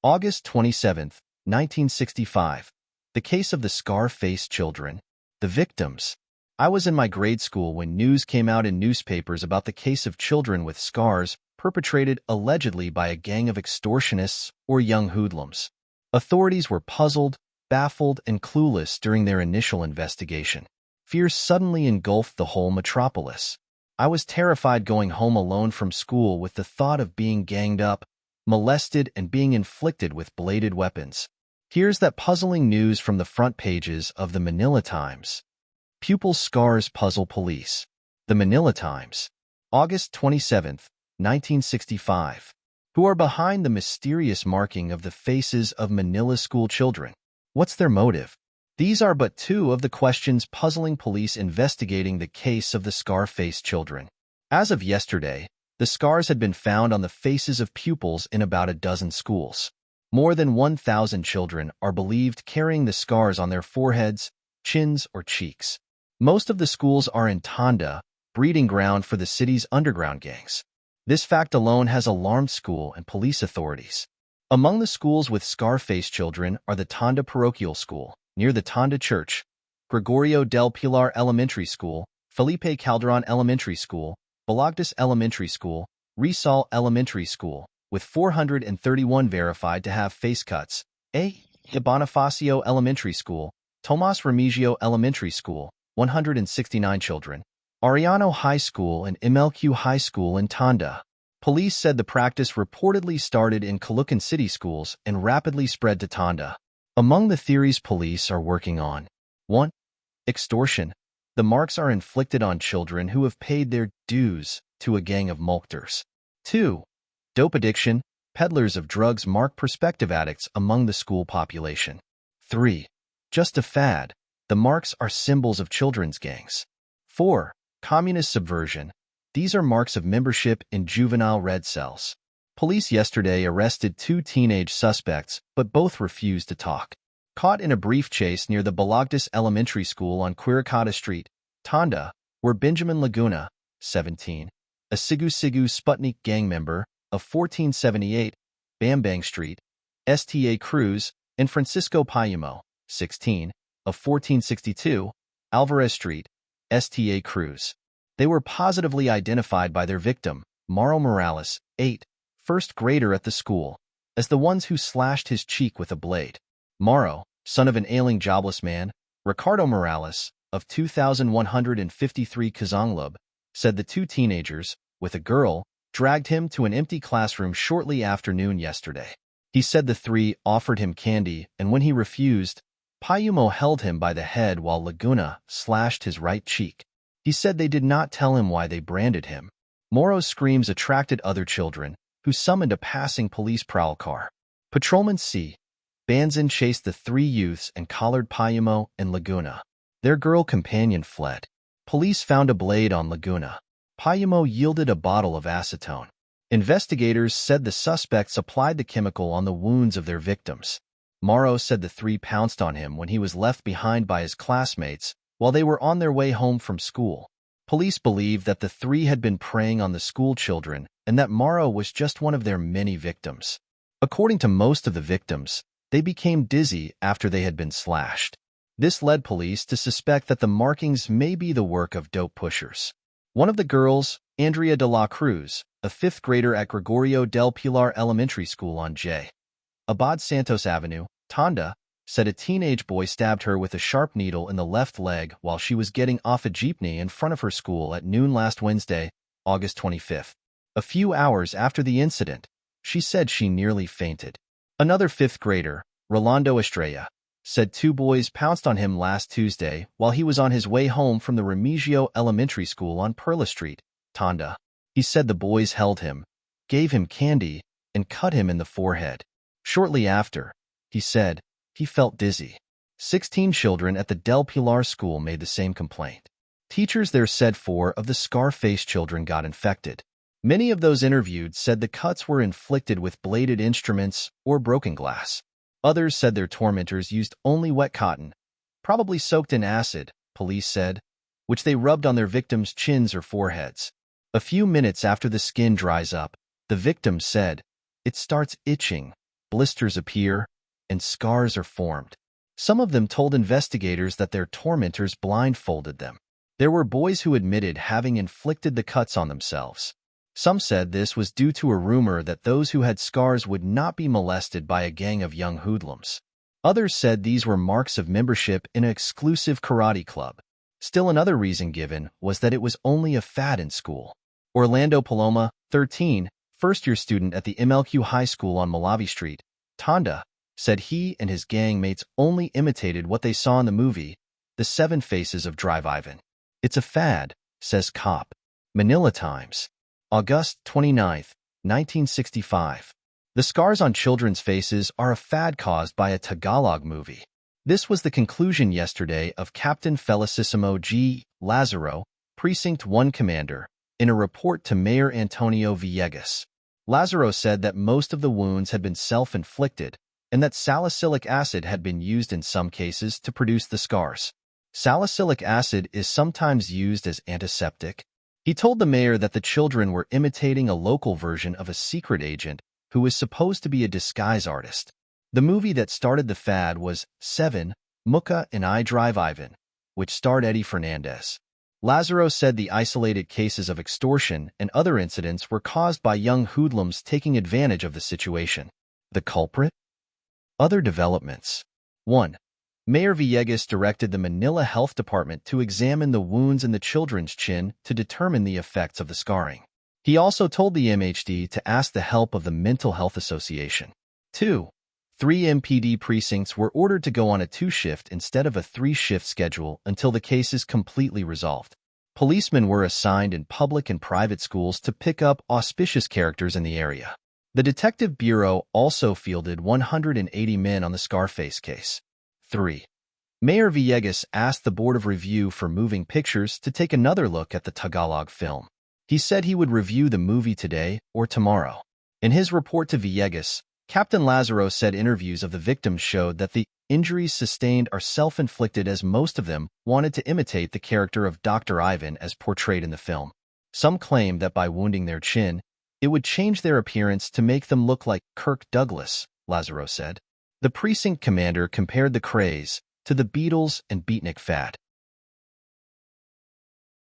August 27, 1965. The case of the scar-faced children. The victims. I was in my grade school when news came out in newspapers about the case of children with scars perpetrated allegedly by a gang of extortionists or young hoodlums. Authorities were puzzled, baffled, and clueless during their initial investigation. Fear suddenly engulfed the whole metropolis. I was terrified going home alone from school with the thought of being ganged up, molested, and being inflicted with bladed weapons. Here's that puzzling news from the front pages of the Manila Times. Pupil scars puzzle police. The Manila Times. August 27, 1965. Who are behind the mysterious marking of the faces of Manila school children? What's their motive? These are but two of the questions puzzling police investigating the case of the scar-faced children. As of yesterday, the scars had been found on the faces of pupils in about a dozen schools. More than 1,000 children are believed carrying the scars on their foreheads, chins, or cheeks. Most of the schools are in Tonda, breeding ground for the city's underground gangs. This fact alone has alarmed school and police authorities. Among the schools with scar-faced children are the Tonda Parochial School, near the Tonda Church, Gregorio del Pilar Elementary School, Felipe Calderon Elementary School, Balagtas Elementary School, Rizal Elementary School, with 431 verified to have face cuts, Bonifacio Elementary School, Tomas Remigio Elementary School, 169 children, Ariano High School and MLQ High School in Tonda. Police said the practice reportedly started in Caloocan City schools and rapidly spread to Tonda. Among the theories police are working on: 1. Extortion. The marks are inflicted on children who have paid their dues to a gang of mulctors. 2. Dope addiction. Peddlers of drugs mark prospective addicts among the school population. 3. Just a fad. The marks are symbols of children's gangs. 4. Communist subversion. These are marks of membership in juvenile red cells. Police yesterday arrested 2 teenage suspects, but both refused to talk. Caught in a brief chase near the Balagtas Elementary School on Quiricata Street, Tonda, were Benjamin Laguna, 17, a Sigu Sputnik gang member, of 1478, Bambang Street, Sta Cruz, and Francisco Payumo, 16, of 1462, Alvarez Street, Sta Cruz. They were positively identified by their victim, Mauro Morales, 8, first grader at the school, as the ones who slashed his cheek with a blade. Mauro, son of an ailing jobless man, Ricardo Morales, of 2153 Kazanglub, said the 2 teenagers, with a girl, dragged him to an empty classroom shortly after noon yesterday. He said the 3 offered him candy, and when he refused, Payumo held him by the head while Laguna slashed his right cheek. He said they did not tell him why they branded him. Moro's screams attracted other children, who summoned a passing police prowl car. Patrolman C. Banzan chased the 3 youths and collared Payumo and Laguna. Their girl companion fled. Police found a blade on Laguna. Payumo yielded a bottle of acetone. Investigators said the suspects applied the chemical on the wounds of their victims. Mauro said the 3 pounced on him when he was left behind by his classmates while they were on their way home from school. Police believe that the 3 had been preying on the school children and that Mauro was just one of their many victims. According to most of the victims, they became dizzy after they had been slashed. This led police to suspect that the markings may be the work of dope pushers. One of the girls, Andrea de la Cruz, a 5th grader at Gregorio del Pilar Elementary School on J. Abad Santos Avenue, Tonda, said a teenage boy stabbed her with a sharp needle in the left leg while she was getting off a jeepney in front of her school at noon last Wednesday, August 25. A few hours after the incident, she said she nearly fainted. Another 5th grader, Rolando Estrella, said 2 boys pounced on him last Tuesday while he was on his way home from the Remigio Elementary School on Perla Street, Tonda. He said the boys held him, gave him candy, and cut him in the forehead. Shortly after, he said, he felt dizzy. 16 children at the Del Pilar School made the same complaint. Teachers there said 4 of the scar-faced children got infected. Many of those interviewed said the cuts were inflicted with bladed instruments or broken glass. Others said their tormentors used only wet cotton, probably soaked in acid, police said, which they rubbed on their victims' chins or foreheads. A few minutes after the skin dries up, the victim said, it starts itching, blisters appear, and scars are formed. Some of them told investigators that their tormentors blindfolded them. There were boys who admitted having inflicted the cuts on themselves. Some said this was due to a rumor that those who had scars would not be molested by a gang of young hoodlums. Others said these were marks of membership in an exclusive karate club. Still another reason given was that it was only a fad in school. Orlando Paloma, 13, first-year student at the MLQ High School on Malawi Street, Tonda, said he and his gang mates only imitated what they saw in the movie, The Seven Faces of Drive Ivan. It's a fad, says cop. Manila Times. August 29, 1965. The scars on children's faces are a fad caused by a Tagalog movie. This was the conclusion yesterday of Captain Felicissimo G. Lazaro, Precinct 1 Commander, in a report to Mayor Antonio Villegas. Lazaro said that most of the wounds had been self-inflicted and that salicylic acid had been used in some cases to produce the scars. Salicylic acid is sometimes used as antiseptic. He told the mayor that the children were imitating a local version of a secret agent who was supposed to be a disguise artist. The movie that started the fad was 7, Muka and I Drive Ivan, which starred Eddie Fernandez. Lazaro said the isolated cases of extortion and other incidents were caused by young hoodlums taking advantage of the situation. The culprit? Other developments. 1. Mayor Villegas directed the Manila Health Department to examine the wounds in the children's chin to determine the effects of the scarring. He also told the MHD to ask the help of the Mental Health Association. 2. 3 MPD precincts were ordered to go on a 2-shift instead of a 3-shift schedule until the case is completely resolved. Policemen were assigned in public and private schools to pick up auspicious characters in the area. The Detective Bureau also fielded 180 men on the Scarface case. 3. Mayor Villegas asked the Board of Review for Moving Pictures to take another look at the Tagalog film. He said he would review the movie today or tomorrow. In his report to Villegas, Captain Lazaro said interviews of the victims showed that the injuries sustained are self-inflicted, as most of them wanted to imitate the character of Dr. Ivan as portrayed in the film. Some claimed that by wounding their chin, it would change their appearance to make them look like Kirk Douglas, Lazaro said. The precinct commander compared the craze to the Beatles and beatnik fad.